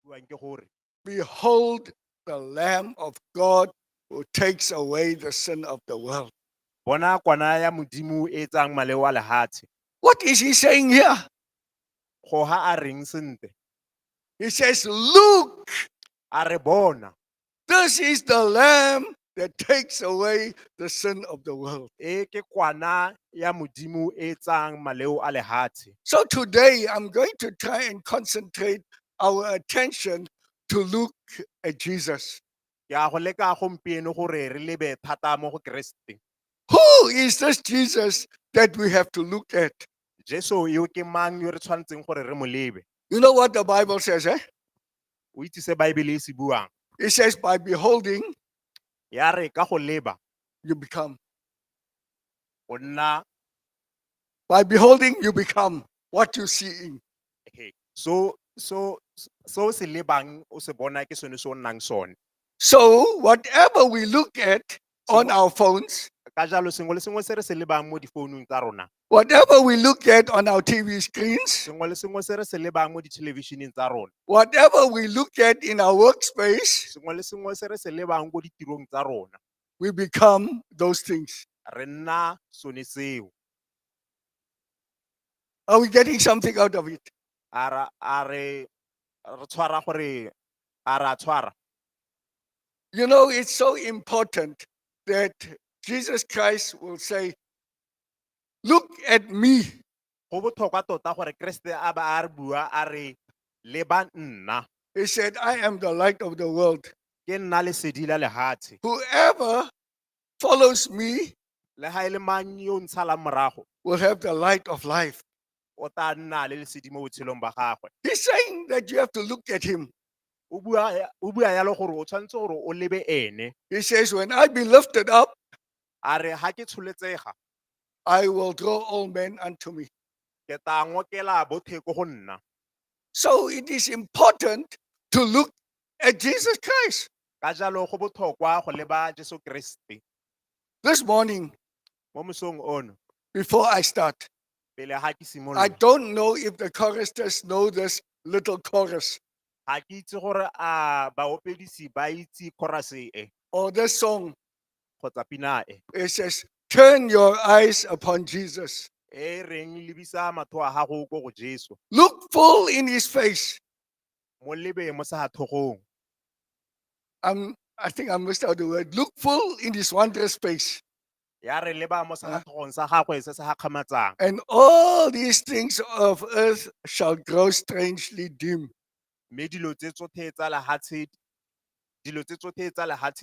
buang ke gore behold the Lamb of God who takes away the sin of the world. bona kwana ya modimo e tsang maleo a lehatshe. What is he saying here? Go ha a reng sente? He says, look, A re bona, this is the Lamb that takes away the sin of the world. e ke kwana ya modimo e tsang maleo a lehatshe. So today I'm going to try and concentrate our attention to look at Jesus. Ke a go leka gompieno gore re lebe thata mo go Kriste. Who is this Jesus that we have to look at? Jesu yo ke mang yo re tshwanetseng gore re mo lebe? You know what the Bible says, eh? O itse se Bible e se buang. It says, by beholding, Ya re ka go leba you become. o nna By beholding, you become what you see. so se lebang o se bona ke sone se o nnang sone. So whatever we look at on our phones, Ka jalo sengwe le sengwe se re se lebang mo difounung tsa rona, whatever we look at on our TV screens, sengwe le sengwe se re se lebang mo ditelevisheneng tsa rona, whatever we look at in our workspace, sengwe le sengwe se re se lebang ko ditirong tsa rona, we become those things. re nna sone seo. Are we getting something out of it? A re tshwara gore a ra tshwara. You know, it's so important that Jesus Christ will say, look at me. Go botlhokwa tota gore Kriste a ba a re bua a re leba nna, He said, I am the light of the world. ke nna lesedi la lehatshe. Whoever follows me Le ha e le mang yo ntshalang morago, will have the light of life. o tla nna le lesedi mo botshelong ba gagwe. He's saying that you have to look at him. O bua yalo gore o tshwanetse gore o lebe ene. He says, when I be lifted up, A re ha ke tsholetsega, I will draw all men unto me. ke tla ngokela bothe ko go nna. So it is important to look at Jesus Christ. Ka jalo go botlhokwa go leba Jesu Kriste. This morning, Mo mosong ono, before I start, pele ha ke I simolola, don't know if the choristers know this little chorus ha ke itse gore a baopedisi ba itse chorus-e e or this song. kgotsa pina e. It says, turn your eyes upon Jesus. E reng lebisa matho a gago ko go Jesu. Look full in his face. Mo lebe mo sa thogong. I think I missed out the word. Look full in his wondrous face. Ya re leba mo sa thogong sa gagwe se se gakgamatsang. And all these things of earth shall grow strangely dim. Me dilo tse tsotlhe tsa lehatshe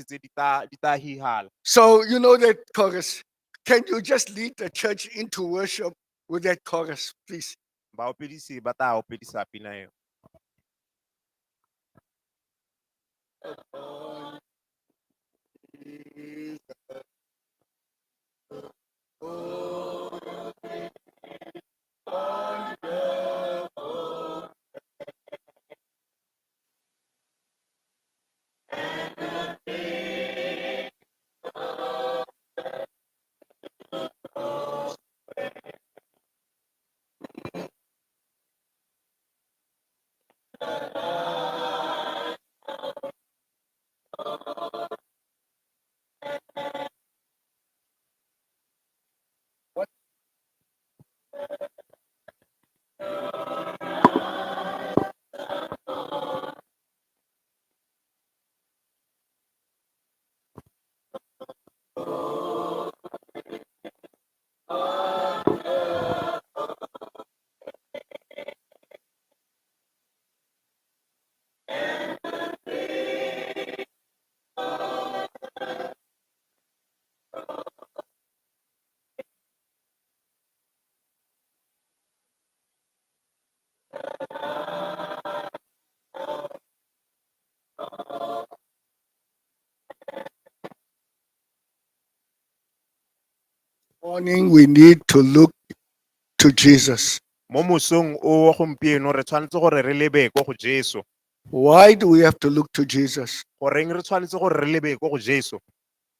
tse di ta hihala. So, you know that chorus. Can you just lead the church into worship with that chorus, please? Baopedisi ba ta opedisa pina eo. Morning, we need to look to Jesus. Mo mosong o wa gompieno re tshwanetse gore re lebe ko go Jesu. Why do we have to look to Jesus? Goreng re tshwanetse gore re lebe ko go Jesu?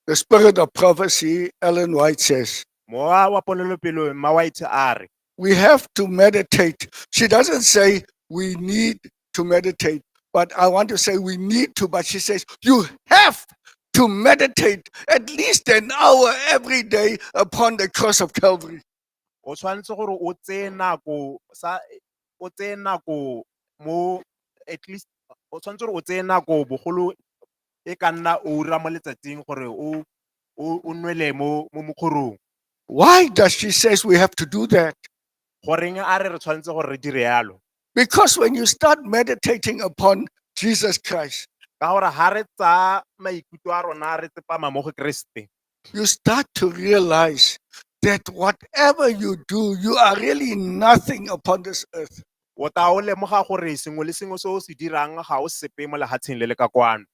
The spirit of prophecy, Ellen White says, Mowa wa ponelopele mma White a re, we have to meditate. She doesn't say we need to meditate. But I want to say we need to, but she says, you have to meditate at least an hour every day upon the cross of Calvary. O tshwanetse gore o tseye nako mo at least o tshwanetse gore o tseye nako bogolo e ka nna ura mo letsatsing gore o nwele mo mokhorong. Why does she says we have to do that? Goreng a re tshwanetse gore re dire yalo? Because when you start meditating upon Jesus Christ, Ka gore ha re tsa maikutlo a rona re tsepama mo go Kriste, you start to realize that whatever you do, you are really nothing upon this earth. o ta o lemoga gore sengwe le sengwe se o se dirang ga o sepe mo lehatsheng le le ka kwano.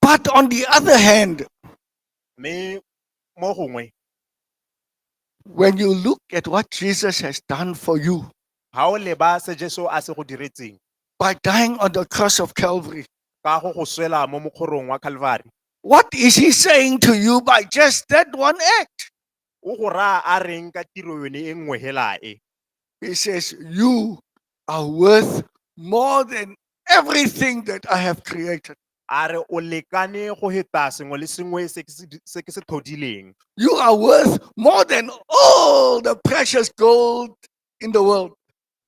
But on the other hand, Mme mo gongwe when you look at what Jesus has done for you ha o leba se Jesu a se go diretseng by dying on the cross of Calvary, ka go swela mo mokhorong wa Calvary, what is he saying to you by just that one act? o go raya a reng ka tiro yone e nngwe hela e? He says, you are worth more than everything that I have created. A re o lekane go heta sengwe le sengwe se ke se thodileng. You are worth more than all the precious gold in the world.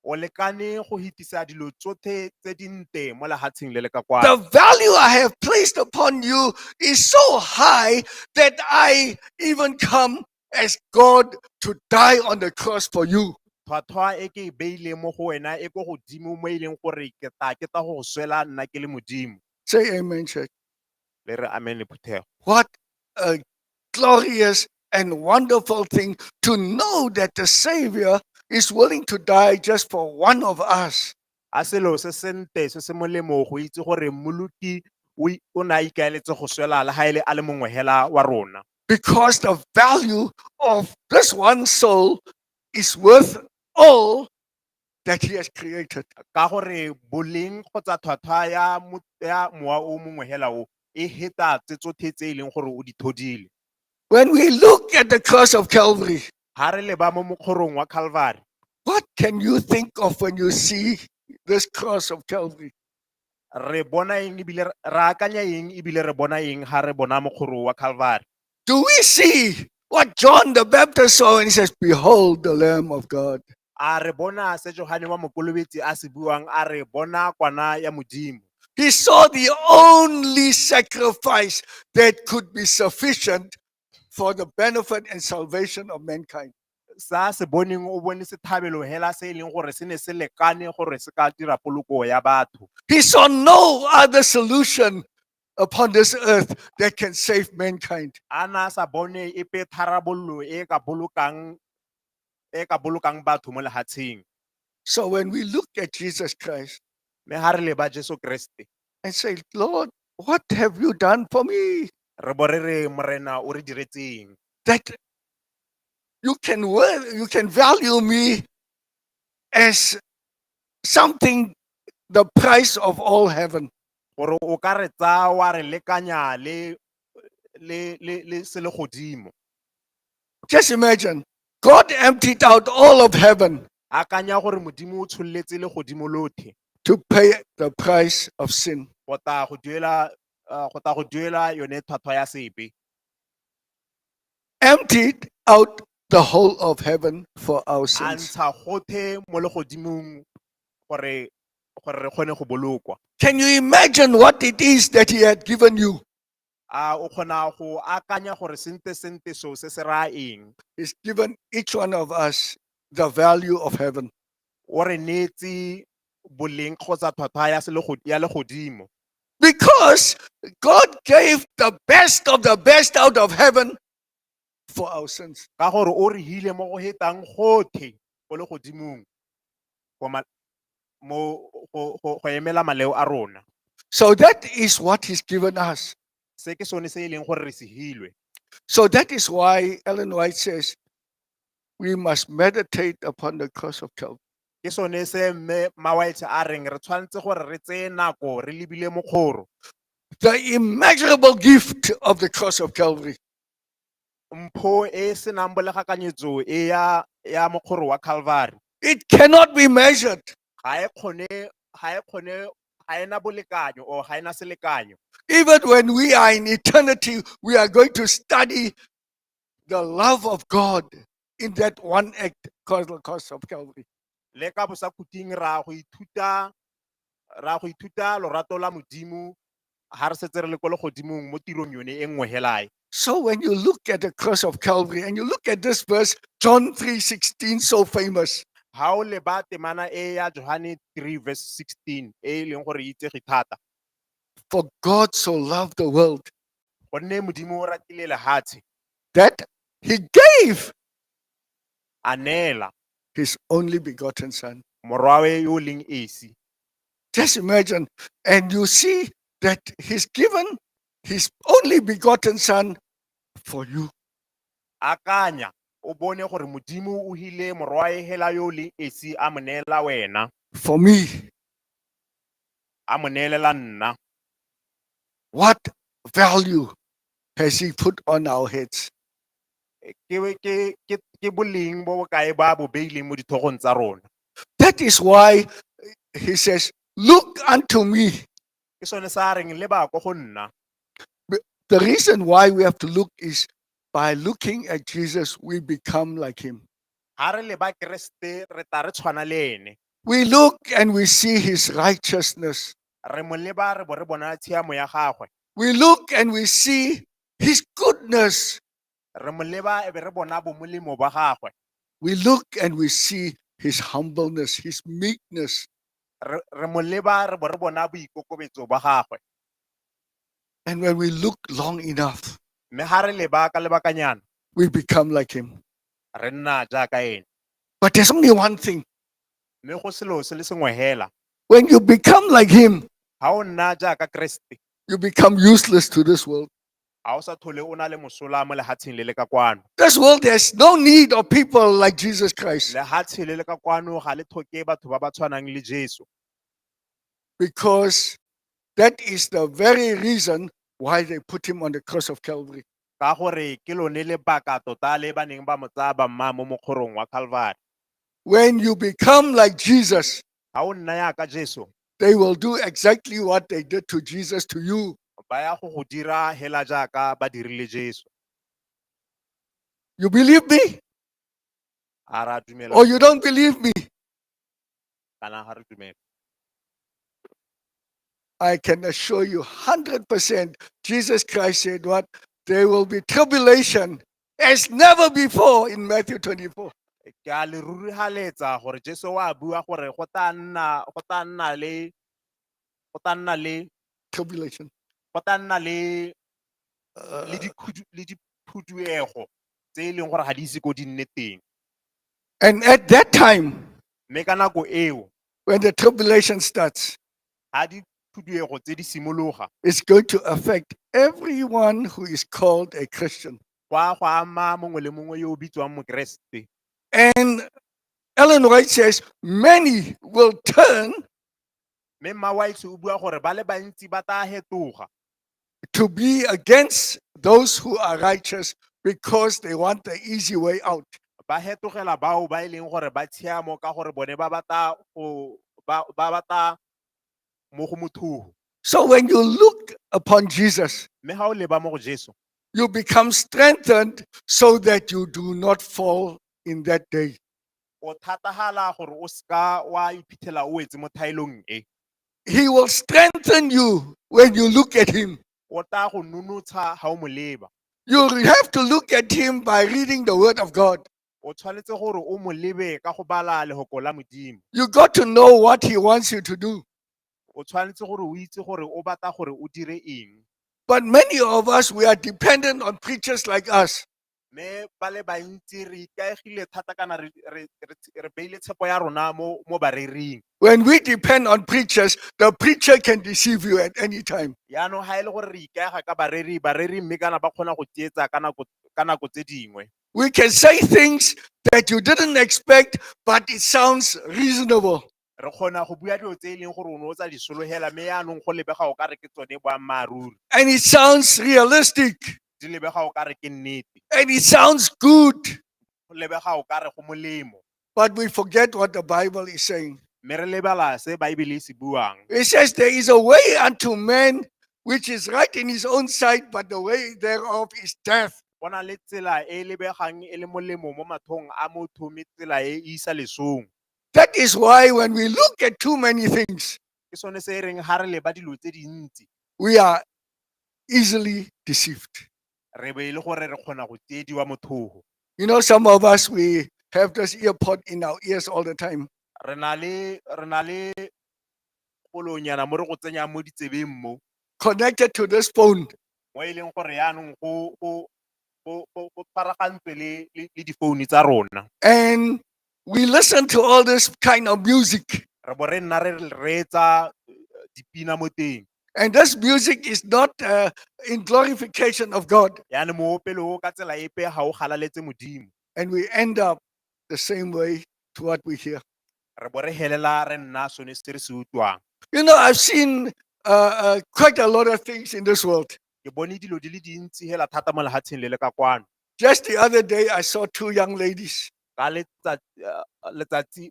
O lekane go hitisa dilo tsotlhe tse dinte mo lehatsheng le le ka The kwano. value I have placed upon you is so high that I even come as God to die on the cross for you. Tlhwatlhwa e ke e beileng mo go wena e ko godimo mo e leng gore ke ta go swela nna ke le modimo. Say amen, church. Le re amen le phuthego. What a glorious and wonderful thing to know that the Savior is willing to die just for one of us. A selo se sente se se molemo go itse gore moluki o na ikaeletse go swela le ha ele a le mongwe hela wa rona. Because the value of this one soul is worth all that he has created. Ka gore boleng kgotsa tlhwatlhwa ya mowa o mongwe hela o e heta tse tsotlhe tse e leng gore o di thodile. When we look at the cross of Calvary, Ha re leba mo mokhorong wa Calvary, what can you think of when you see this cross of Calvary? re bona eng ebile re akanya eng ebile re bona eng ha re bona mokhoro wa Calvary? Do we see what John the Baptist saw when he says, behold the Lamb of God? A re bona se Johane wa Mokolobetsi a se buang a re bona kwana ya modimo. He saw the only sacrifice that could be sufficient for the benefit and salvation of mankind. Sa se boneng o bone sethabelo hela se e leng gore se ne se lekane gore se ka dira poloko ya batho. He saw no other solution upon this earth that can save mankind. Ana sa bone epe tharabollo e ka bolokang batho mo lehatsheng. So when we look at Jesus Christ Me ha re leba Jesu Kriste, and say, Lord, what have you done for me? re bo re re morena o re diretseng. That you can value me as something, the price of all heaven. Gore o ka re tsa wa re lekanya le se le godimo. Just imagine, God emptied out all of heaven Akanya gore modimo o tsholletse le godimo lothe to pay the price of sin. go ta go duela yone tlhwatlhwa ya sepe. Emptied out the whole of heaven for our A sins. ntsha gothe mo le godimong gore re kgone go bolokwa. Can you imagine what it is that he had given you? A o kgona go akanya gore sente so se se raya eng? He's given each one of us the value of heaven. O re neetse boleng kgotsa tlhwatlhwa ya le godimo. Because God gave the best of the best out of heaven for our sins. Ka gore o re hile mo go hetang gothe go le godimong go emela maleo a rona. So that is what he's given us. Se ke sone se e leng gore re se hilwe. So that is why Ellen White says we must meditate upon the cross of Calvary. Ke sone se mme Mawaitlhe a reng re tshwanetse gore re tseye nako re lebile mokhoro. The immeasurable gift of the cross of Calvary. Mpho e senang bolegakanyetso e ya mokhoro wa Calvary. It cannot be measured. Ga e kgone ga ena bolekanyo or ga ena selekanyo. Even when we are in eternity, we are going to study the love of God in that one act called the cross of Calvary. Le ka bosakhuting ra go ithuta lorato la Modimo ha re setse re le ko legodimong mo tirong yone e nngwe hela e. So when you look at the cross of Calvary and you look at this verse, John 3:16, so famous, Ha o leba temana e ya Johane 3 verse 16 e leng gore e itsege thata. for God so loved the world Gonne Modimo o ratile lehatshe that he gave a neela his only begotten son. morwae yo o leng esi. Just imagine, and you see that he's given his only begotten son for you. Akanya o bone gore Modimo o hile morwae hela yo o leng esi a mo neela wena, For me, a mo neelela nna. what value has he put on our heads? Ke boleng bo bokae ba bo beileng mo dithogong tsa rona. That is why he says, look unto me. Ke sone sa reng le ba ko go nna. The reason why we have to look is by looking at Jesus, we become like him. Ha re leba Kriste re ta re tshwana le ene. We look and we see his righteousness. Re mo leba re bo re bona tshiamo ya gagwe. We look and we see his goodness. Re mo leba e be re bona bo molemo ba gagwe. We look and we see his humbleness, his meekness. Re mo leba re bo re bona boikokobetso ba gagwe. And when we look long enough, Mme ha re leba ka lebakanyana we become like him. re nna jaaka ene. But there's only one thing. Mme go selo se le sengwe hela. When you become like him, Ha o nna jaaka Kriste, you become useless to this world. ha o sa thole o na le mosola mo lehatsheng le le ka kwano. This world has no need of people like Jesus Christ Lehatshe le le ka kwano ga le tlhoke batho ba ba tshwanang le Jesu. because that is the very reason why they put him on the cross of Calvary. Ka gore ke lone lebaka tota le ba neng ba mo tsaya ba mma mo mokgorong wa Calvary. When you become like Jesus, Ha o nna yaka Jesu, they will do exactly what they did to Jesus to you. ba ya go dira hela jaaka ba dirile Jesu. You believe me A ra dumela or you don't believe me? kana ha re dumela. I can assure you 100% Jesus Christ said what? There will be tribulation as never before in Matthew 24. Ke a le rurihaletsa gore Jesu wa bua gore go ta nna Tribulation. le diphuduego tse e leng gore ga di ise ko di nne teng. And at that time, Mme ka nako eo when the tribulation starts, ha diphuduego tse di simologa it's going to affect everyone who is called a Christian. go ama mongwe le mongwe yo o bitswang mokeresete. And Ellen White says, many will turn Mme Mma White o bua gore ba le bantsi ba tla hetoga to be against those who are righteous because they want the easy way out. ba hetogela bao ba e leng gore ba tshiamo ka gore bone ba batla mo go motho. So when you look upon Jesus, Mme ha o leba mo go Jesu, you become strengthened so that you do not fall in that day. o thatagala gore o ska wa iphitlhela o wetse mo thaelong e. He will strengthen you when you look at him. O tla go nonotsha ha o mo leba. You have to look at him by reading the word of God. O tshwanetse gore o mo lebe ka go bala lehoko la Modimo. You got to know what he wants you to do. O tshwanetse gore o itse gore o batla gore o dire eng. But many of us, we are dependent on preachers like us. Mme ba le bantsi re ikaegile thata kana re beile tshepo ya rona mo barering. When we depend on preachers, the preacher can deceive you at any time. Yaanong ha e le gore re ikaega ka bareri mme kana ba kgona go tsietsa ka nako tse dingwe. We can say things that you didn't expect, but it sounds reasonable. Re kgona go bua dilo tse e leng gore o ne o tsa di sologela mme yaanong go lebega o ka re ke tsone boammaaruri. And it sounds realistic. Di lebega o ka re ke nnete. And it sounds good. Go lebega o ka re go molemo. But we forget what the Bible is saying. mme re lebala se Baebele e se buang. It says, there is a way unto man which is right in his own sight, but the way thereof is death. Go na le tsela e e lebegang e le molemo mo mathong a motho mme tsela e e isa lesong. That is why when we look at too many things, Ke sone se e reng ha re leba dilo tse dintsi we are easily deceived. re be e le gore re kgona go tsiediwa mothogo. You know, some of us, we have this earpod in our ears all the time. Re na le golonyana mo re go tsenyang mo ditsebeng mo Connected to this phone. mo e leng gore yaanong go tshwaragantswe le difounu tsa rona. And we listen to all this kind of music. Re bo re nna re reetsa dipina mo teng. And this music is not in glorification of God. Yaanong moopelo o ka tsela epe ga o galaletse Modimo. And we end up the same way to what we hear. Re bo re helela re nna sone se re se utlwang. You know, I've seen quite a lot of things in this world. Ke bone dilo di le dintsi hela thata mo lehatsheng le le ka kwano. Just the other day, I saw two young ladies. Ka letsatsi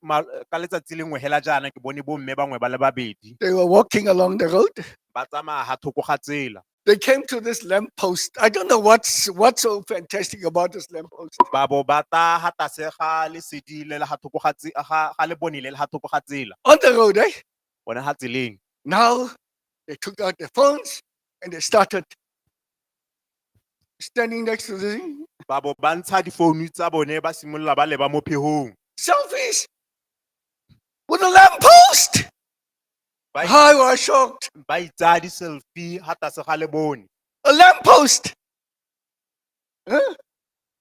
lengwe hela jaana ke bone bomme bangwe ba le babedi They were walking along the road. ba tsamaya ha thoko ga tsela. They came to this lamp post. I don't know what's so fantastic about this lamp post. Ba bo ba ta ha tlase ga lesedi le le ha thoko ga le bone le le ha thoko ga tsela. On the road, eh? Bone ha tseleng. Now they took out their phones and they started standing next to the thing. Ba bo ba ntsha difounu tsa bone ba simolola ba leba mo phehong. Selfies with a lamp post. I was shocked. Ba itsa di-selfie ha tlase ga le bone. A lamp post. Huh?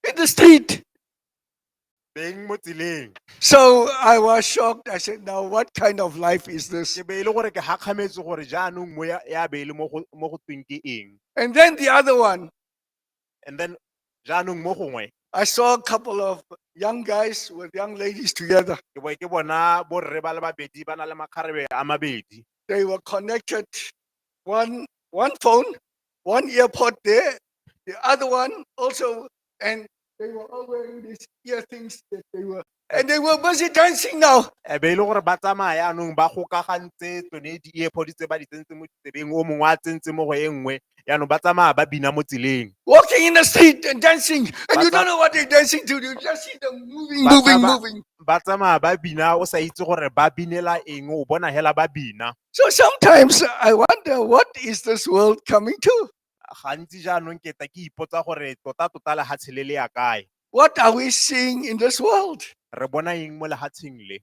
In the street. Beng mo tseleng. So I was shocked. I said, now what kind of life is this? Ke be e le gore ke gakgametse gore jaanong mo ya be e le mo go tweng ke eng. And then the other one, And then jaanong mo gongwe I saw a couple of young guys with young ladies together. ke bona borre ba le babedi ba na le makgarebe a mabedi. They were connected, one phone, one earpod there, the other one also, and they were all wearing these ear things that and they were busy dancing now. E be e le gore ba tsamaya yaanong ba gokagantse tsone di-earpod tse ba di tsentse mo ditsebeng o mongwe a tsentse mo go e nngwe yaanong ba tsamaya ba bina mo tseleng. Walking in the street and dancing, and you don't know what they're dancing to. You just see them moving. Ba tsamaya ba bina o sa itse gore ba binela eng o bona hela ba bina. So sometimes I wonder, what is this world coming to? Gantsi jaanong ke ta ke ipotsa gore tota lehatshe le le ya kae. What are we seeing in this world? Re bona eng mo lehatsheng le.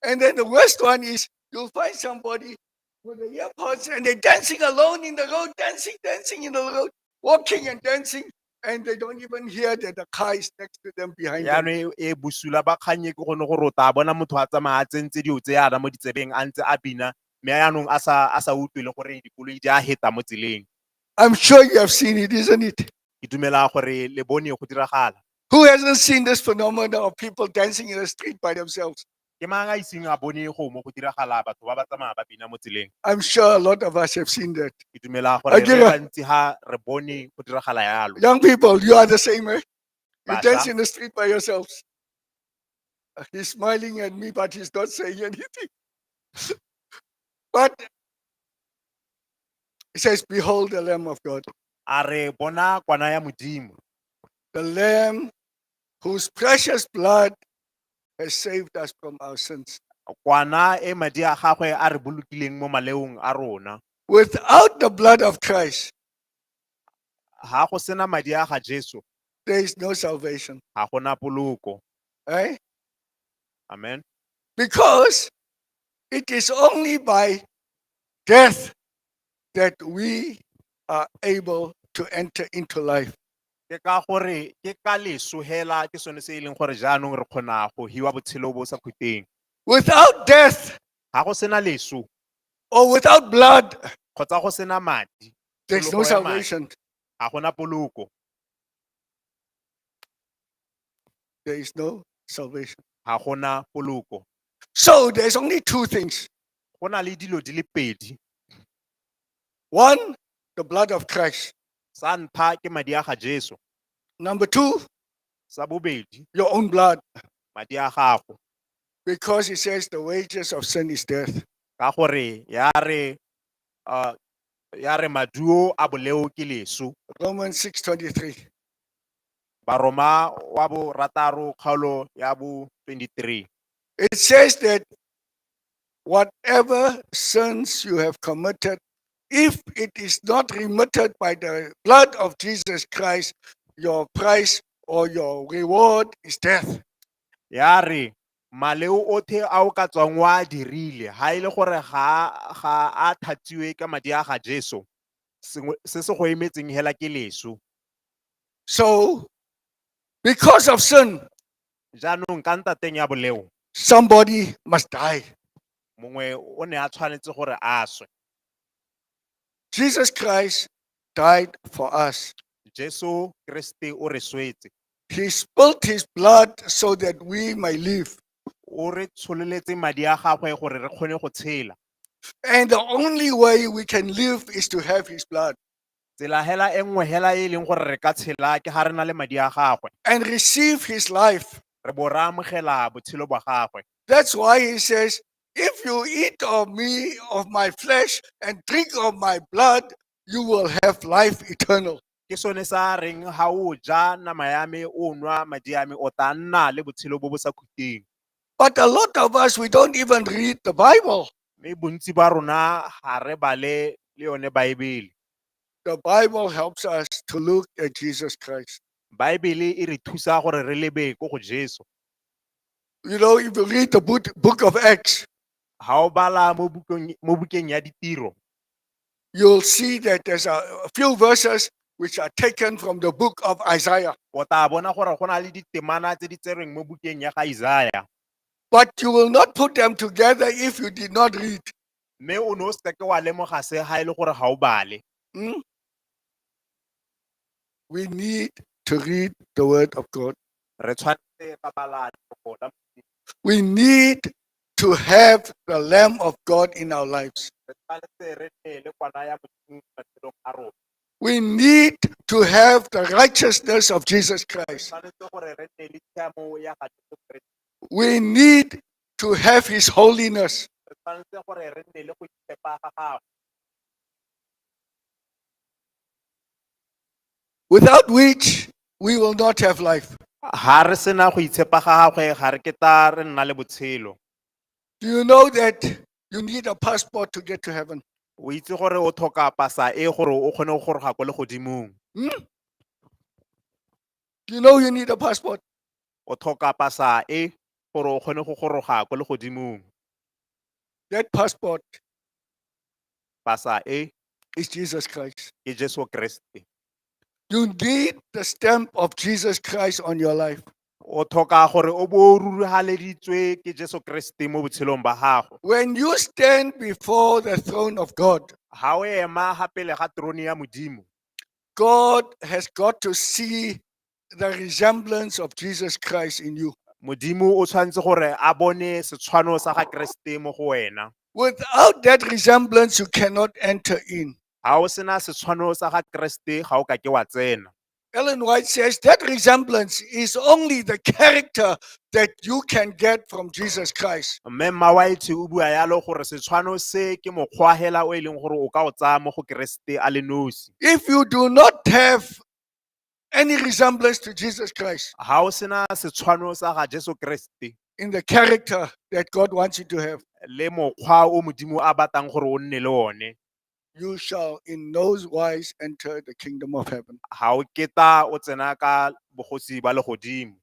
And then the worst one is you'll find somebody with the earpods and they're dancing alone in the road, dancing in the road, walking and dancing, and they don't even hear that the car is next to them behind them. Yaanong e busula ba kganye ke gone gore o tla bona motho a tsamaya a tsentse dio tse yana mo ditsebeng a ntse a bina mme yaanong a sa utlwe le gore dikoloi di a heta mo tseleng. I'm sure you have seen it, isn't it? Ke dumela gore le bone go diragala. Who hasn't seen this phenomenon of people dancing in the street by themselves? Ke mang a iseng a bone go mo go diragala batho ba ba tsamaya ba bina mo tseleng. I'm sure a lot of us have seen that. Ke dumela gore re gantsi ha re bone go diragala yalo. Young people, you are the same, eh? You Basha. dance in the street by yourselves. He's smiling at me, but he's not saying anything. But it says, behold the Lamb of God, A re bona kwana ya Modimo. the Lamb whose precious blood has saved us from our sins. Kwana e madi a gagwe a re bolokileng mo maleong a rona. Without the blood of Christ, Ha go sena madi a ga Jesu there is no salvation. ha gona poloko. Eh? Amen. Because it is only by death that we are able to enter into life. Ke ka gore ke ka leso hela ke sone se e leng gore jaanong re kgona go hiwa botshelo bo sa khuteng. Without death Ha go sena leso or without blood, kgotsa go sena madi there's no poloko ya madi, salvation. ha gona poloko, There is no salvation. ha gona poloko. So there's only two things. Go na le dilo di le pedi. One, the blood of Christ. Sa ntlha ke madi a ga Jesu. Number two, Sa bobedi your own blood. madi a gago. because it says the wages of sin is death. ka gore uh, ya re maduo a boleo ke leso. Romans 6:23. Baroma wa bo rataro kgaolo ya bo 23. It says that whatever sins you have committed, if it is not remitted by the blood of Jesus Christ, your price or your reward is death. Ya re maleo othe a o ka tswang wa dirile ha ile gore ga a thatsiwe ka madi a ga Jesu, se se go emetseng hela ke leso. So, because of sin, Jaanong ka ntateng ya boleo somebody must die. mongwe o ne a tshwanetse gore a swe. Jesus Christ died for us. Jesu Kriste o re swetse, He spilled his blood so that we may live. o re tsholeletse madi a gagwe gore re kgone go tshela. And the only way we can live is to have his blood Tsela hela e nngwe hela e leng gore re ka tshela ke ha re na le madi a gagwe, and receive his life. re bo re amogela botshelo ba gagwe. That's why he says, if you eat of me, of my flesh, and drink of my blood, you will have life eternal. Ke sone sa reng ha o ja nama ya me o nwa madi a me o tla nna le botshelo bo bo sa khuteng. But a lot of us, we don't even read the Bible. Mme bontsi ba rona ha re bale le yone Baebele. The Bible helps us to look at Jesus Christ. Baebele e re thusa gore re lebe ko go Jesu. You know, if you read the book of Acts, Ha o bala mo bukeng ya ditiro, you'll see that there's a few verses which are taken from the book of Isaiah. o tla bona gore go na le ditemana tse di tserweng mo bukeng ya ga Isaiah. But you will not put them together if you did not read. Mme o no se ke wa lemoga se ha ile gore ha o bale. Hmm? We need to read the word of God. Re tshwanetse ka bala lefoko la Modimo. We need to have the Lamb of God in our lives. Re tshwanetse re nne le kwana ya Modimo matshelong a rona. We need to have the righteousness of Jesus Christ. Tshwanetse gore re nne le tshiamo ya ga Jesu Kriste. We need to have his holiness. Re tshwanetse gore re nne le go itshepa ga gagwe. Without which we will not have life. Ha re sena go itshepa ga gagwe ga re ketla re nna le botshelo. Do you know that you need a passport to get to heaven? O itse gore o tlhoka pasa e gore o kgone go goroga kwa legodimong. Do you know you need a passport? O tlhoka pasa e gore o kgone go goroga kwa legodimong. That passport Pasa e is Jesus Christ. ke Jesu Kriste. You need the stamp of Jesus Christ on your life. O tlhoka gore o bo ruruhaleditswe ke Jesu Kriste mo botshelong ba gago. When you stand before the throne of God, Ha o ema ha pele ga trone ya Modimo, God has got to see the resemblance of Jesus Christ in you. Modimo o tshwanetse gore a bone setshwano sa ga Kriste mo go wena. Without that resemblance, you cannot enter in. Ha o sena setshwano sa ga Kriste ga o ka ke wa tsena. Ellen White says that resemblance is only the character that you can get from Jesus Christ. Mme Mawaithi o bua yalo gore setshwano se ke mokgwa hela o e leng gore o ka o tsaya mo go Kriste a le nosi. If you do not have any resemblance to Jesus Christ Ha o sena setshwano sa ga Jesu Kriste in the character that God wants you to have, le mokgwa o Modimo a batang gore o nne le one, you shall in no wise enter the kingdom of heaven. ha o keta o tsena ka bogosi ba legodimo.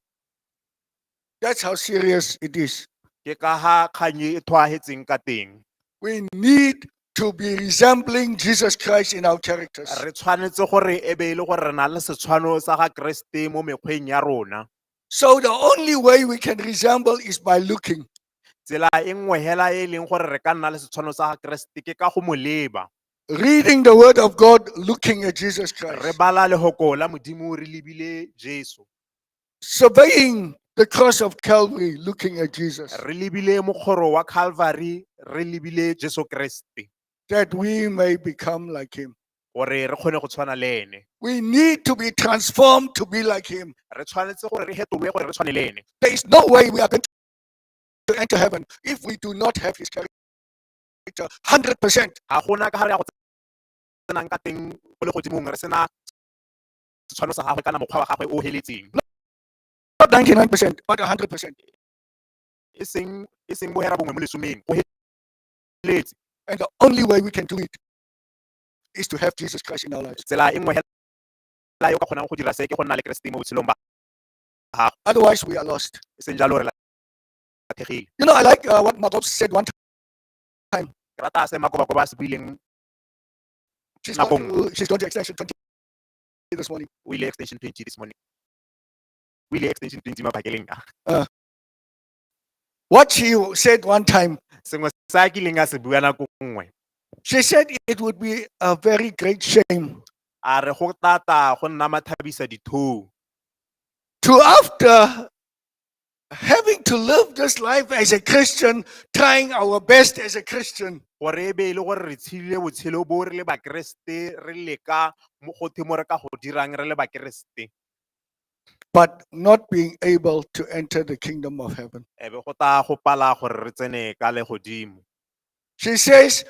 That's how serious it is. Ke ka ha kgang e tshwaetseng ka teng. We need to be resembling Jesus Christ in our characters. Re tshwanetse gore e be e le gore re na le setshwano sa ga Kriste mo mekgweng ya rona. So the only way we can resemble is by looking. Tsela e nngwe hela e leng gore re ka nna le setshwano sa ga Kriste ke ka go mo leba. Reading the word of God, looking at Jesus Re Christ. bala lehoko la Modimo re lebile Jesu. Surveying the cross of Calvary, looking at Jesus. Re lebile mokgoro wa Calvary re lebile Jesu Kriste That we may become like him. gore re kgone go tshwana le ene. We need to be transformed to be like him. Re tshwanetse gore re hetolwe gore re tshwane le ene. There is no way we are going to to enter heaven if we do not have his character 100%. ga gona ka gare ya go tsenang ka teng go le godimong re sena setshwano sa gagwe kana mokgwa wa gagwe o heletseng Not 99%, but 100%. e seng bohera bongwe mo lesomeng go heletse And the only way we can do it is to have Jesus Christ in our lives. tsela e nngwe hela yo ka kgonang go dira se ke go nna le Keresete mo botshelong ba gago Otherwise, we are lost. e seng jalo re latlhegile You know, I like what Marcos said one time. ke rata se makobakoba a se buileng She's Nakong. going to extension 20 this morning. o ile extension 20 this morning o ile extension 20 mabakeleng a What she said one time, sengwe sa kileng a se bua nako nngwe she said it would be a very great shame a re go tata go nna mathabisa dithou to, after having to live this life as a Christian, trying our best as a Christian, gore e be e le gore re tshile botshelo bo re le bakeresete re leka mo go themo re ka go dirang re le bakeresete but not being able to enter the kingdom of heaven. e be go ta go pala gore re tsene ka le godimo She says,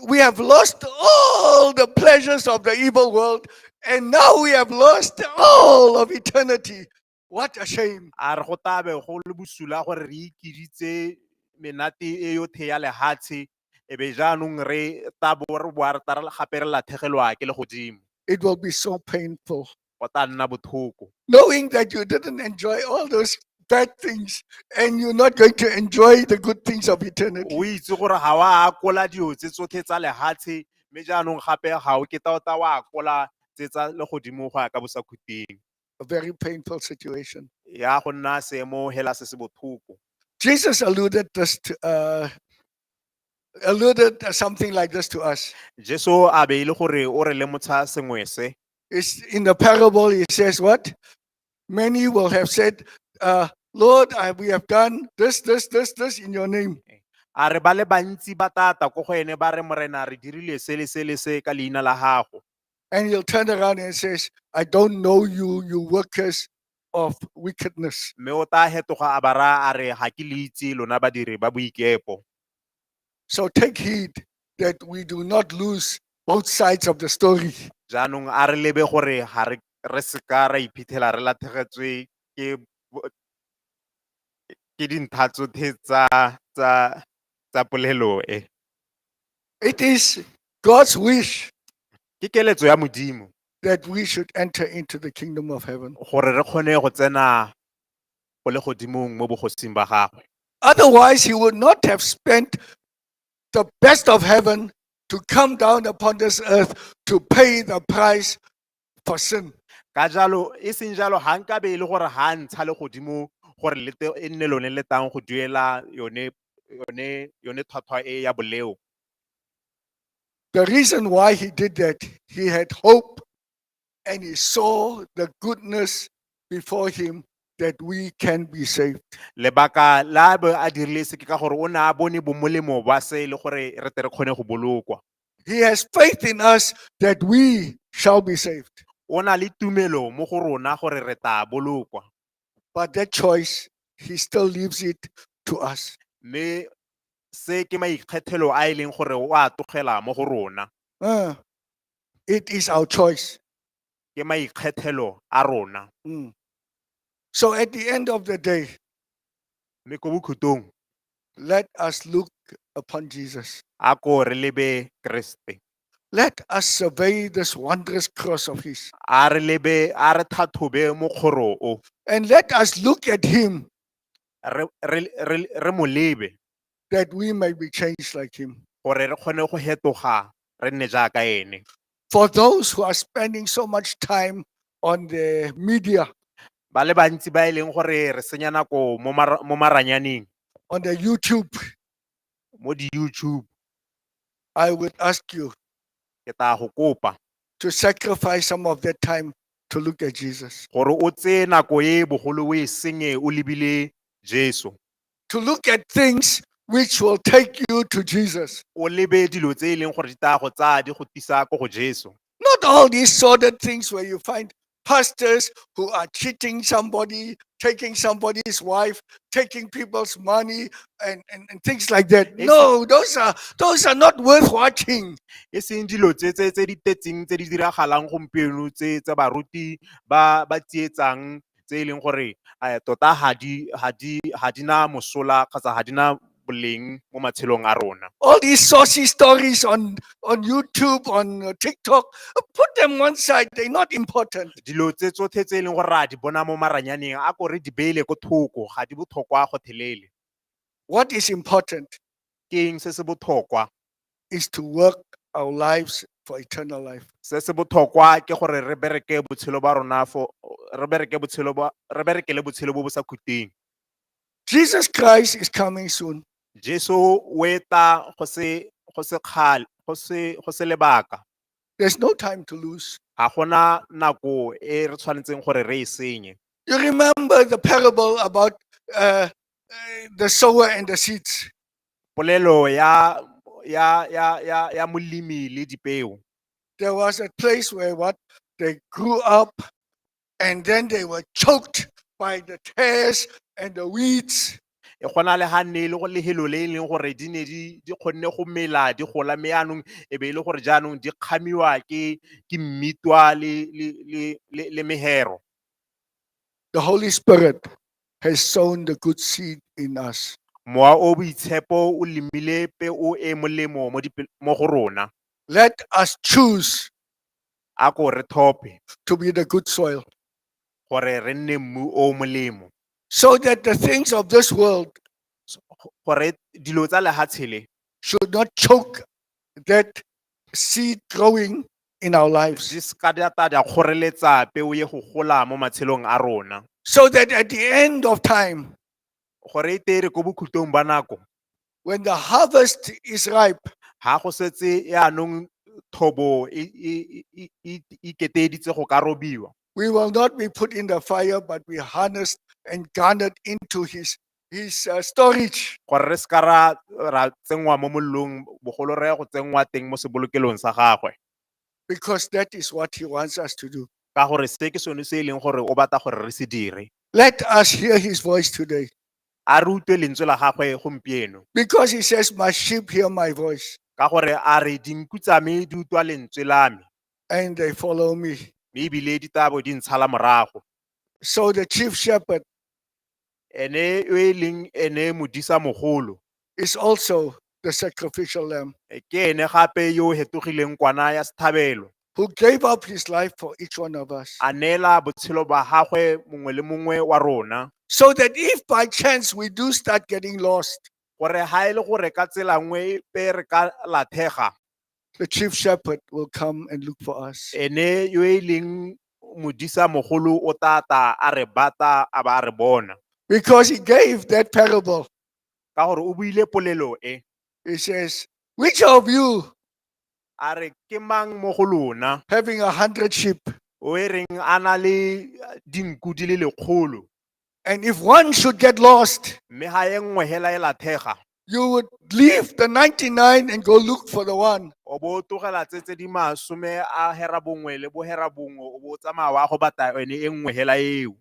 we have lost all the pleasures of the evil world, and now we have lost all of eternity. What a shame. a re go tabe go le bosula gore re ikiditse menate e yotlhe ya lehatshe e be jaanong re tabo re boa re tara gape re latlhegelwa ke le godimo It will be so painful go ta nna bothoko knowing that you didn't enjoy all those bad things and you're not going to enjoy the good things of eternity. o itse gore ga wa akola dio tse tsotlhe tsa lehatshe mme jaanong gape ga o keta o ta wa akola tse tsa le godimo go ya ka bosakhuteng A very painful situation. ya go nna seemo hela se se bothoko Jesus alluded something like this to us. jesu a be e le gore o re lemotsha sengwe se It's in the parable, he says, what? Many will have said, Lord, we have done this in your name. a re ba le bantsi ba tata ko go ene ba re morena re dirile se se ka leina la gago And he'll turn around and says, I don't know you, you workers of wickedness. mme o ta hetoga a bara a re ga ke le itse lona badiri ba boikepo So take heed that we do not lose both sides of the story. jaanong a re lebe gore ga re seka ra iphitlhela re latlhegetswe ke dintlha tsotlhe tsa polelo e It is God's wish ke keletso ya modimo that we should enter into the kingdom of heaven. gore re kgone go tsena go le godimong mo bogosing ba gagwe Otherwise, he would not have spent the best of heaven to come down upon this earth to pay the price for sin. ka jalo e seng jalo ga nka be e le gore ga ntsha le godimo gore e nne lone le tang go duela yone tlhwatlhwa e ya boleo The reason why he did that, he had hope and he saw the goodness before him that we can be saved. lebaka la be a dirile se ke ka gore o ne a bone bomolemo ba se le gore re tle re kgone go bolokwa He has faith in us that we shall be saved. o na le tumelo mo go rona gore re tla bolokwa But that choice, he still leaves it to us. mme se ke maikgethelo a e leng gore o a tlogela mo go rona It is our choice. ke maikgethelo a rona So at the end of the day, mme ko bokhutong let us look upon Jesus. a ko re lebe Keresete Let us survey this wondrous cross of his. a re thathobe mokgoro o And let us look at him re mo lebe that we may be changed like him. gore re kgone go hetoga re nne jaaka ene For those who are spending so much time on the media, ba le bantsi ba e leng gore re senya nako mo maranyaneng on the YouTube, mo di-YouTube I would ask you ke ta go kopa to sacrifice some of that time to look at Jesus. gore o tseye nako e bogolo o e senye o lebile Jesu To look at things which will take you to Jesus. o lebe dilo tse e leng gore di ta go tsaya di go tisa ko go Jesu Not all these sordid things where you find pastors who are cheating somebody taking somebody's wife, taking people's money, and things like that. It's- No, those are not worth watching. e seng dilo tse di tetseng tse di diragalang gompieno tse baruti ba tsietsang tse e leng gore tota ga di na mosola kgotsa ga di na boleng mo matshelong a rona. All these saucy stories on YouTube, on TikTok, put them one side. They're not important. Dilo tse tsotlhe tse e leng gore ra di bona mo maranyaneng a ko re di beele ko thoko ga di botlhokwa go thelele. What is important Ke eng se se botlhokwa? is to work our lives for eternal life. Se se botlhokwa ke gore re bereke botshelo ba rona re berekele botshelo bo bo sa khuteng. Jesus Christ is coming soon. Jesu o eta go se lebaka. There's no time to lose. Ga gona nako e re tshwanetseng gore re e senye. You remember the parable about the sower and the seeds. Polelo ya molemi le dipeo. There was a place where they grew up, and then they were choked by the tares and the weeds. E gona le ha nne le go lehelo le e leng gore di ne di kgonne go mela di gola mme yaanong e be e le gore jaanong di kgamiwa ke mmitwa le mehero. The Holy Spirit has sown the good seed in us. Mowa o boitshepo o lemile peo e molemo mo go rona. Let us choose A ko re thope to be the good soil, gore re nne mmu o molemo, so that the things of this world gore dilo tsa lehatshe le should not choke that seed growing in our lives. di ska di kgoreletsa peo ye go gola mo matshelong a rona, So that at the end of time, gore e tere ko bokhutlong ba nako when the harvest is ripe, ha go setse yaanong thobo iketeditse go ka robiwa. we will not be put in the fire, but be harnessed and garnered into his storage. Gore re ska ra tsengwa mo mollong bogolo re go tsengwa teng mo sebolokelong sa gagwe, Because that is what he wants us to do. ka gore se ke sone se e leng gore o batla gore re se dire. Let us hear his voice today. A re utlwe lentswe la gagwe gompieno, Because he says, my sheep hear my voice, ka gore a re dinku tsa me di utlwa lentswe la me and they follow me. mme ebile di tabo di ntshala morago. So the chief shepherd Ene yo e leng ene modisa mogolo is also the sacrificial lamb ke ene gape yo o hetogileng kwana ya sethabelo, who gave up his life for each one of us. a neela botshelo ba gagwe mongwe le mongwe wa rona, So that if by chance we do start getting lost, gore ha e le gore ka tsela nngwe pe re ka lathega, the chief shepherd will come and look for us. ene yo e leng modisa mogolo o tata a re bata a ba a re bona, Because he gave that parable. ka gore o buile polelo e. He says, which of you A re ke mang mo go lona having 100 sheep, o e reng a na le dinku di le 100, and if one should get lost, mme ha e nngwe hela e lathega, you would leave the 99 and go look for the one? o bo tlogela tse di masome a hera bongwe le bo hera bongwe o bo tsamaya wa go bata ene e nngwe hela eo.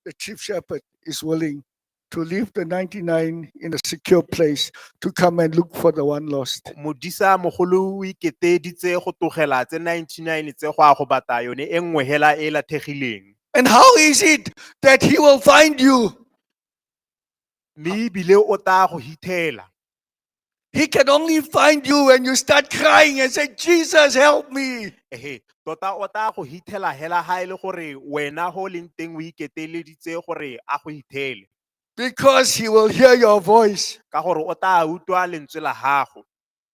The chief shepherd is willing to leave the 99 in a secure place to come and look for the one lost. Modisa mogolo o iketeditse go tlogela tse 99 tse go a go bata yone e nngwe hela e lathegileng. And how is it that he will find you? Mme ebile o tla go hithela. He can only find you when you start crying and say, Jesus, help me. Ehe, tota o tla go hithela hela ha e le gore wena ho leng teng o iketeleditse gore a go hithele, Because he will hear your voice. ka gore o tla utlwa lentswe la gago.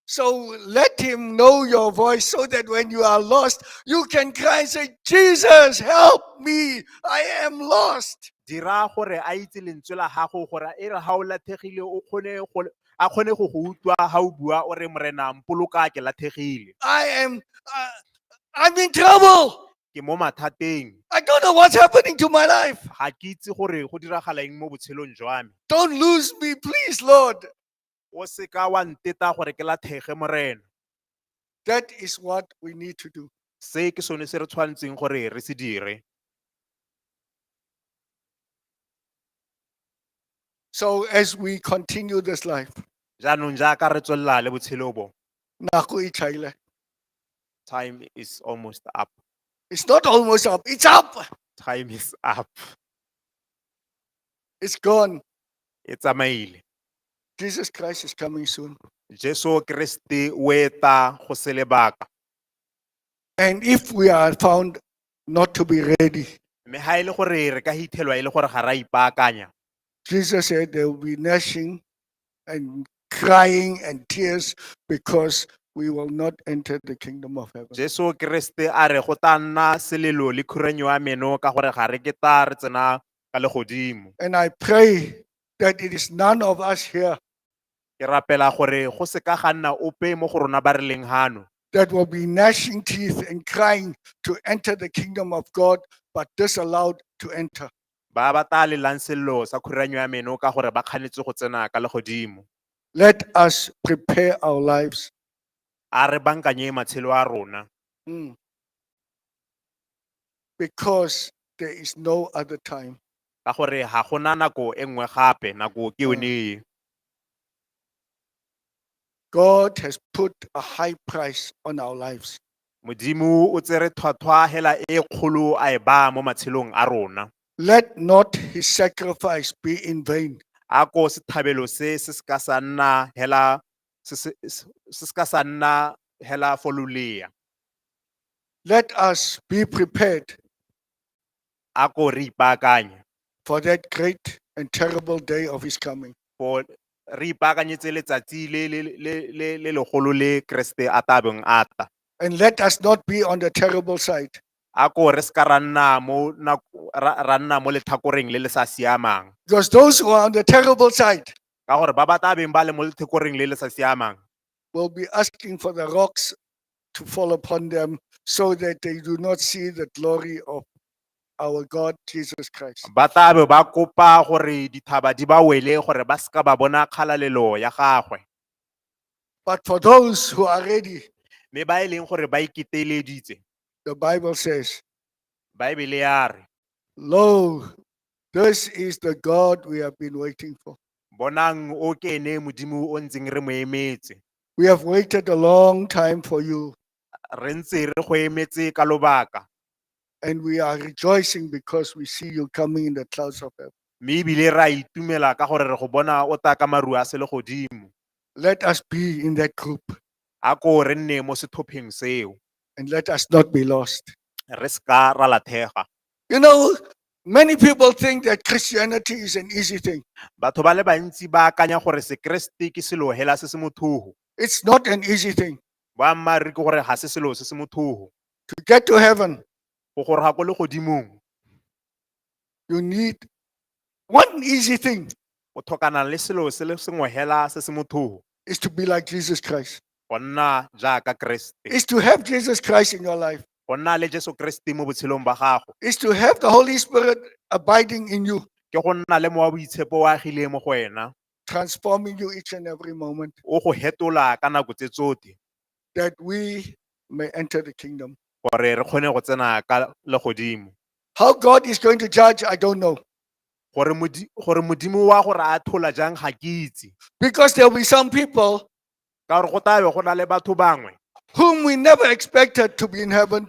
So let him know your voice so that when you are lost, you can cry and say, Jesus, help me. I am lost. Dira gore a itse lentswe la gago gore e re ha o lathegile a kgone go go utlwa ha o bua o re morena mpoloka ke lathegile, I'm in trouble. ke mo mathateng, I don't know what's happening to my life. ga ke itse gore go diragala eng mo botshelong jwa me. Don't lose me, please, Lord. O seka wa nteta gore ke lathege morena. That is what we need to do. Se ke sone se re tshwanetseng gore re se dire. So as we continue this life, jaanong jaaka re tswelela le botshelo bo, nako e tšhaile. time is almost up. It's not almost up. It's up. Time is up. It's gone. E tsamaile. Jesus Christ is coming soon. Jesu Kriste o eta go se lebaka. And if we are found not to be ready, Mme ha e le gore re ka hithelwa e le gore ga ra ipaakanya, Jesus said there will be gnashing and crying and tears because we will not enter the kingdom of heaven. Jesu Kriste a re go tla nna selelo le khurenyo ya meno ka gore ga re keta re tsena ka legodimo. And I pray that it is none of us here Ke rapela gore go se ka ga nna ope mo go rona ba re leng hano that will be gnashing teeth and crying to enter the kingdom of God, but disallowed to enter. ba ba tla lelang sello sa khurenyo ya meno ka gore ba kganetse go tsena ka legodimo. Let us prepare our lives. A re bankanye matshelo a rona Mm. Because there is no other time. ka gore ga gona nako e nngwe gape, nako ke yone e. God has put a high price on our lives. Modimo o tsere tlhwatlhwa hela e kgolo a e ba mo matshelong a rona. Let not his sacrifice be in vain. A ko sethabelo se se ska sa nna hela se ska sa nna hela folulea. Let us be prepared A ko re ipaakanye for that great and terrible day of his coming. for re ipaakanyetse letsatsi le legolo le Kriste a tabeng ata. And let us not be on the terrible side. A ko re ska ra nna mo letlhakoreng le le sa siamang, Because those who are on the terrible side ka gore ba ba tabeng ba le mo letlhakoreng le le sa siamang will be asking for the rocks to fall upon them so that they do not see the glory of our God Jesus Christ. ba tabe ba kopa gore dithaba di ba wele gore ba ska ba bona kgalalelo ya gagwe. But for those who are ready, Me ba e leng gore ba iketeleditse, the Bible says, Baebele ya re, lo, this is the God we have been waiting for. bonang o kene modimo o ntseng re mo emetse. We have waited a long time for you, Re ntse re go emetse ka lobaka, and we are rejoicing because we see you coming in the clouds of heaven. mme ebile ra itumela ka gore re go bona o ta ka maru a se le godimo. Let us be in that group, A ko re nne mo sethopheng seo, and let us not be lost. re ska ra lathega. You know, many people think that Christianity is an easy thing. Batho ba le bantsi ba akanya gore sekreste ke selo hela se se mothogo. It's not an easy thing. Boammaaruri ke gore ga se selo se se mothogo. To get to heaven, Go goroga ko legodimong, you need one easy thing o tlhokana le selo se le sengwe hela se se mothogo, is to be like Jesus Christ. go nna jaaka Kriste. Is to have Jesus Christ in your life. Go nna le Jesu Kriste mo botshelong ba gago, Is to have the Holy Spirit abiding in you, ke go nna le mowa boitshepo wa agile mo go wena, transforming you each and every moment, o go hetola ka nako tse tsotlhe that we may enter the kingdom. gore re kgone go tsena ka legodimo. How God is going to judge, I don't know. Gore modimo wa gore a thola jang ga ke itse, Because there will be some people ka gore go tabe go na le batho bangwe whom we never expected to be in heaven,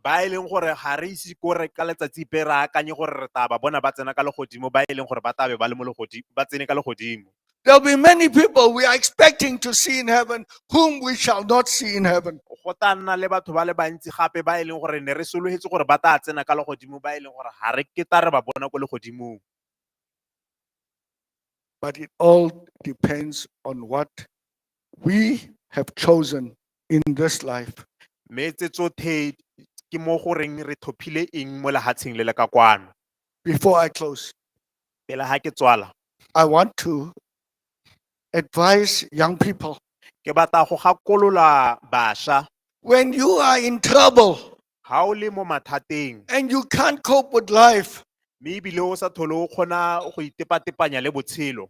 ba e leng gore ga re ise ko re ka letsatsi pe re akanye gore re taba bona ba tsena ka legodimo, ba e leng gore ba tabe ba le mo legodimo, ba tsene ka legodimo. There'll be many people we are expecting to see in heaven whom we shall not see in heaven. Go ta nna le batho ba le bantsi gape ba e leng gore ne re sologetse gore ba tla tsena ka legodimo, ba e leng gore ga re keta re ba bona ko legodimong. But it all depends on what we have chosen in this life. Mme tse tsotlhe ke mo goreng re thophile eng mo lehatsheng le le ka kwano. Before I close, Pele ha ke tswala, I want to advise young people. ke batla go gakolola bašwa, When you are in trouble ha o le mo mathateng and you can't cope with life, mme ebile o sa thole o kgona go itepatepanya le botshelo,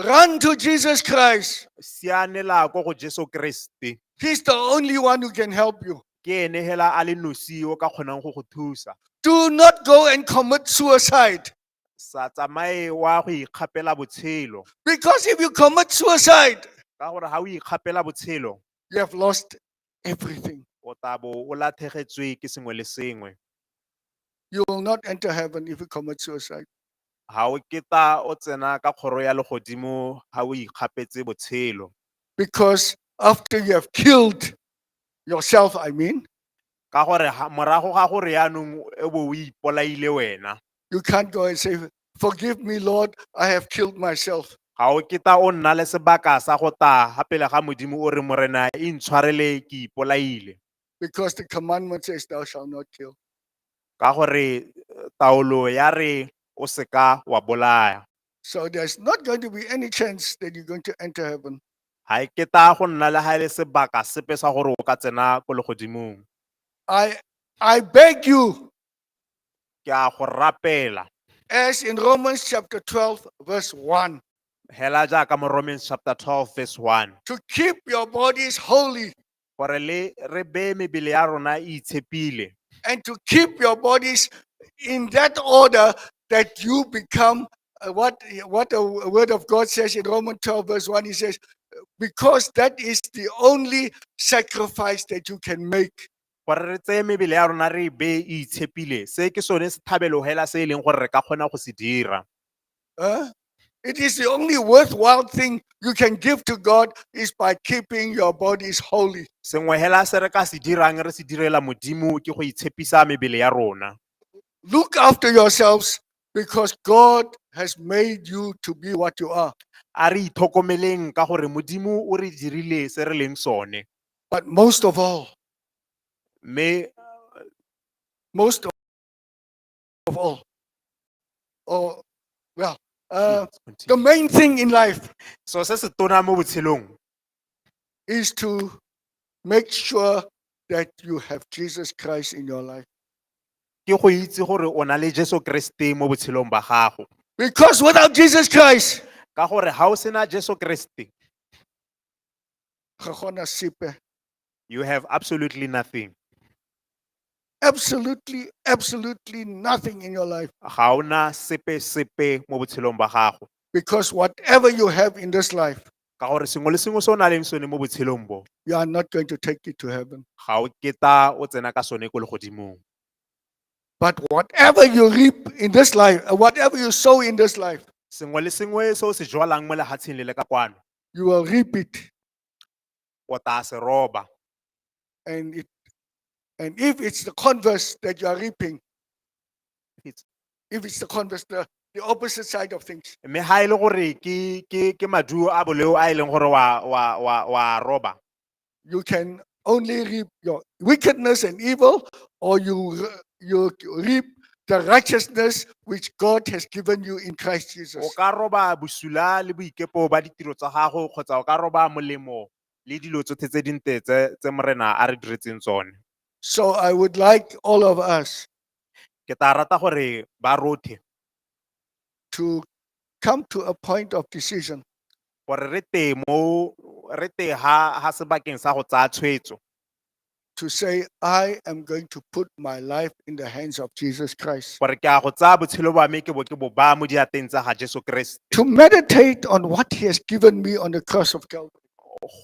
run to Jesus Christ. sianela ko go Jesu Kriste. He's the only one who can help you. Ke ene hela a le nosi o ka kgonang go go thusa. Do not go and commit suicide. sa tsamaye wa go ikgapela botshelo. Because if you commit suicide, Ka gore ha o ikgapela botshelo, you have lost everything. o tabo o latlhegetswe ke sengwe le sengwe. You will not enter heaven if you commit suicide. Ha o kita o tsena ka kgoro ya legodimo ha o ikgapetse botshelo. Because after you have killed yourself, I mean, Ka gore morago ga gore yaanong e bo o ipolaile wena. you can't go and say, "Forgive me, Lord, I have killed myself." Ga o kita o nna le sebaka sa go ta ga pele ga modimo o re morena e ntshwarele ke ipolaile. Because the commandment says, "Thou shalt not kill." Ka gore taolo ya re o seka wa bolaya. So there's not going to be any chance that you're going to enter heaven. Ha e kita go nna le ha ele sebaka sepe sa gore o ka tsena ko legodimong. I beg you, Ke a go rapela as in Romans chapter 12, verse 1, hela jaaka mo Romans chapter 12 verse 1, to keep your bodies holy gore re be mebele ya rona e itshepile, and to keep your bodies in that order that you become what the word of God says in Romans 12, verse 1. He says, because that is the only sacrifice that you can make. gore re tseye mebele ya rona re be e itshepile. Se ke sone sethabelo hela se e leng gore re ka kgona go se dira. It is the only worthwhile thing you can give to God is by keeping your bodies holy. Sengwe hela se re ka se dirang re se direla modimo ke go itshepisa mebele ya rona. Look after yourselves because God has made you to be what you are. A re ithokomeleng ka gore modimo o re dirile se re leng sone. But most of all, Mme most of all, or well, the main thing in life so se se tona mo botshelong is to make sure that you have Jesus Christ in your life. ke go itse gore o na le Jesu Kriste mo botshelong ba gago. Because without Jesus Christ, Ka gore ha o sena Jesu Kriste, ga gona sepe. you have absolutely nothing. Absolutely nothing in your life. Ga ona sepe mo botshelong ba gago. Because whatever you have in this life, Ka gore sengwe le sengwe se o na leng sone mo botshelong bo, you are not going to take it to heaven. ga o kita o tsena ka sone ko legodimong. But whatever you reap in this life, whatever you sow in this life, Sengwe le sengwe se o se jwalang mo lehatsheng le le ka kwano, you will reap it. o tla se roba. And if it's the converse that you are reaping, It's- if it's the converse, the opposite side of things, Mme ha e le gore ke maduo a boleo a e leng gore wa roba, you can only reap your wickedness and evil, or you reap the righteousness which God has given you in Christ o Jesus. ka roba bosula le boikepo ba ditiro tsa gago kgotsa o ka roba molemo le dilo tsotlhe tse dinte tse morena a re diretseng tsone. So I would like all of us Ke tla rata gore ba rothe to come to a point of decision gore re te ha sebakeng sa go tsaya tshwetso to say, I am going to put my life in the hands of Jesus Christ. gore ke a go tsaya botshelo ba me ke bo ba mo diateng tsa ga Jesu Kriste. To meditate on what he has given me on the cross of Calvary.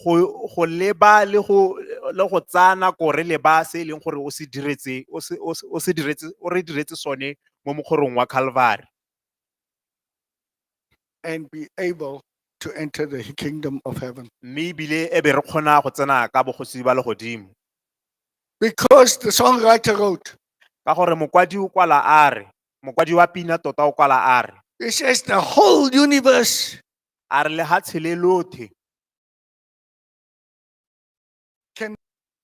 Go leba le go tsaya nako re leba se e leng gore o re diretse sone mo mogorong wa Calvary, And be able to enter the kingdom of heaven. mme ebile e be re kgona go tsena ka bogosi ba legodimo. Because the songwriter wrote, Ka gore mokwadi wa pina tota o kwala a re, he says, the whole universe a re lehatshe le lothe can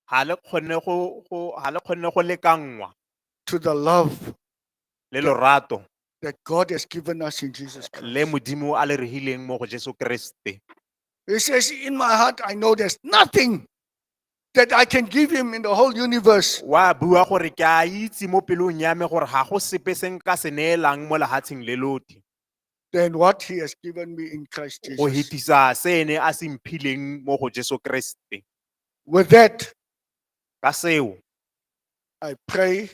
ha le kgonne go lekangwa to the love le lorato that God has given us in Jesus le Christ. modimo a le regileng mo go Jesu Kriste. He says, in my heart, I know there's nothing that I can give him in the whole universe. Wa bua gore ke a itse mo pelong ya me gore ga go sepe se nka se neelang mo lehatsheng le lothe Than what he has given me in Christ go Jesus. hetisa se ene a se mphileng mo go Jesu Kriste. With that, Ka seo I pray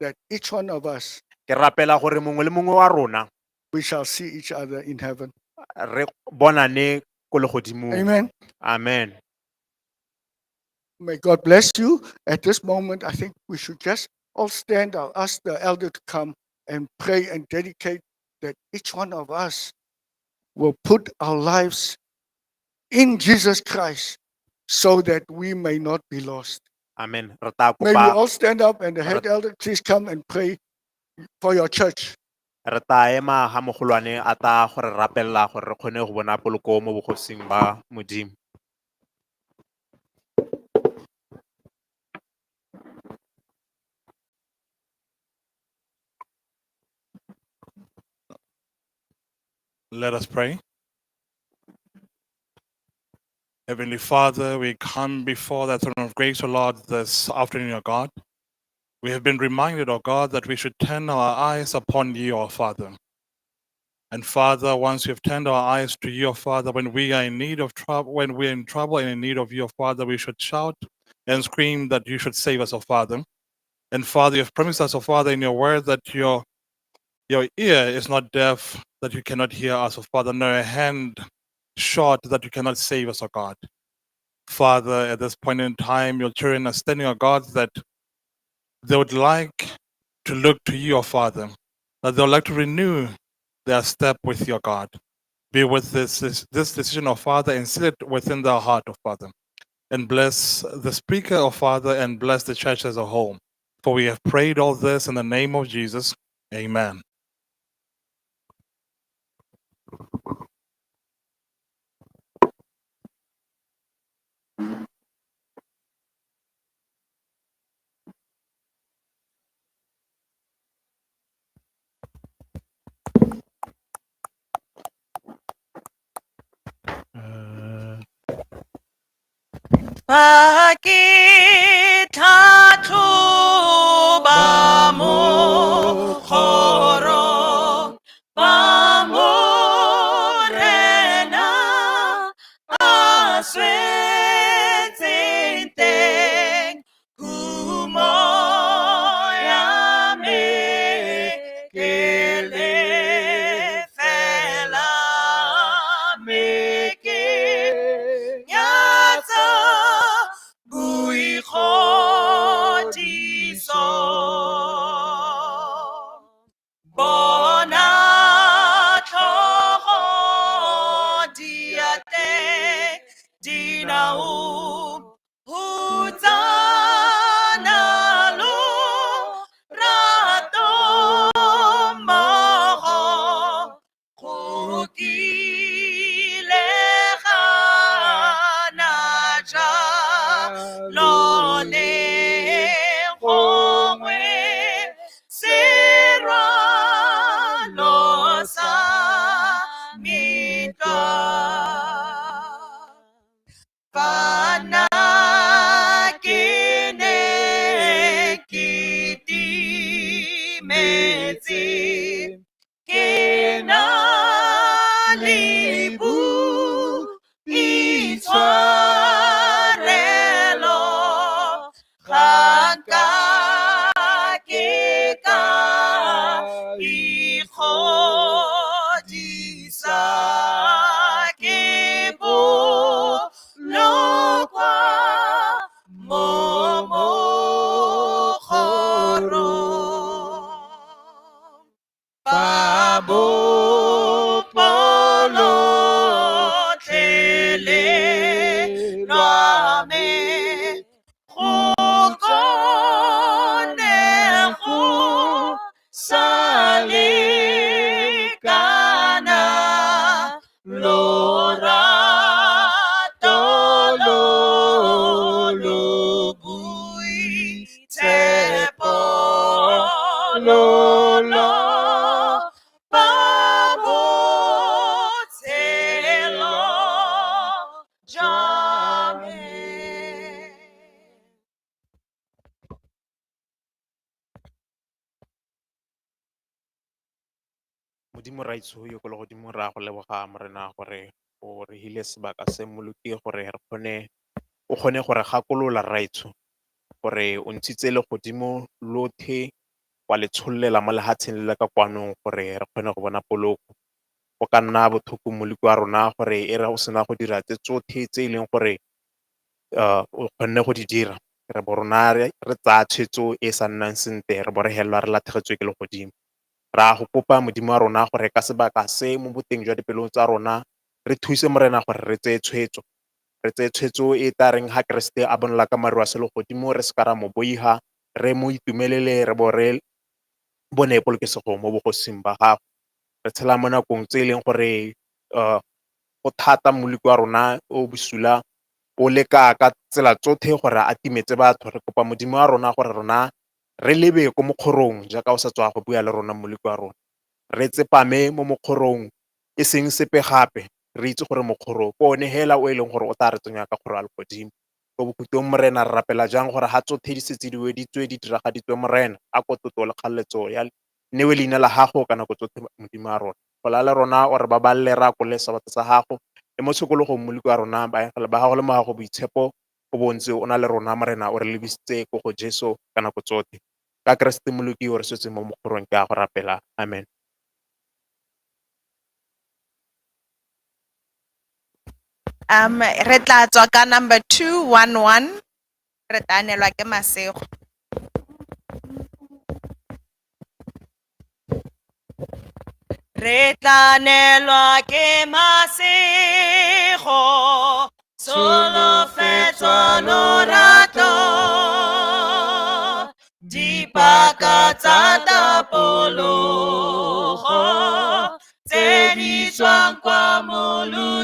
that each one of us ke rapela gore mongwe le mongwe wa rona we shall see each other in heaven. re bonane ko legodimong. Amen. Amen. May God bless you. At this moment, I think we should just all stand. I'll ask the elder to come and pray and dedicate that each one of us will put our lives in Jesus Christ so that we may not be lost. Amen. Re tla May we kopa all stand up and the head elder, please come and pray for your church. re tla ema ha mogolwane a tla gore rapella gore re kgone go bona poloko mo bogosing ba Modimo. Let us pray. Heavenly Father, we come before that throne of grace, O Lord, this afternoon, O God. We have been reminded, O God, that we should turn our eyes upon you, O Father. And Father, once we have turned our eyes to you, O Father, when we are in need of trouble, when we're in trouble and in need of you, O Father, we should shout and scream that you should save us, O Father. And Father, you have promised us, O Father, in your word that your ear is not deaf, that you cannot hear us, O Father, nor a hand short that you cannot save us, O God. Father, at this point in time, your children are standing, O God, that they would like to look to you, O Father, that they would like to renew their step with your God. Be with this decision, O Father, and seal it within their heart, O Father. And bless the speaker, O Father, and bless the church as a whole. For we have prayed all this in the name of Jesus. Amen. Modimo raitsho yo ko le godimo ra go leboga morena gore o re hile sebaka se moloki gore o kgone gore gakolola raitsho gore o ntshitse le godimo lothe wa le tsholela mo lehatsheng le ka kwanong gore re kgone go bona poloko. Go ka nna botlhoko moleko wa rona gore e re o sena go dira tse tsotlhe tse e leng gore o kgonne go di dira, re bo rona re tsaya tshwetso e sa nnang sentle, re bo re helelwa re latlhegetswe ke legodimo. Ra go kopa Modimo wa rona gore ka sebaka se mo boteng jwa dipelong tsa rona re thuse Morena gore re tseye tshwetso. Re tseye tshwetso e tla reng ha Keresete a bonola ka maru a se legodimo re se ka ra mo boiga, re mo itumelele re bo re bone polokesego mo bogosing ba gago. Re tshela mo nakong tse e leng gore go thata moleko wa rona o bosula o leka ka tsela tsotlhe gore a timetse batho. Re kopa Modimo wa rona gore rona re lebe ko mokgorong jaaka o sa tswa go bua le rona moleko wa rona. Re tsepame mo mokgorong e seng sepe gape, re itse gore mokgoro ko one hela o e leng gore o tla re tsenya ka kgoro a legodimo. Ko bokhutlong Morena re rapela jang gore ha tsotlhe di setse di weditswe di diragaditswe Morena a ko tlotlo le kgaletso ya newe leina la gago ka nako tsotlhe Modimo wa rona. Gola le rona o re babalele ra ko le sabato sa gago le mo tshokologong moleko wa rona ba gago le mo gago boitshepo o bontse o na le rona Morena o re lebisitse ko go Jesu ka nako tsotlhe. Ka Keresete Moloki o re setse mo mokgorong ke a go rapela, amen. Re tla tswa ka number 211 re tla nelwa ke Masego. Re tla nelwa ke Masego, solofetswa lorato, dipaka tsa tapologo tse di tswang kwa molung.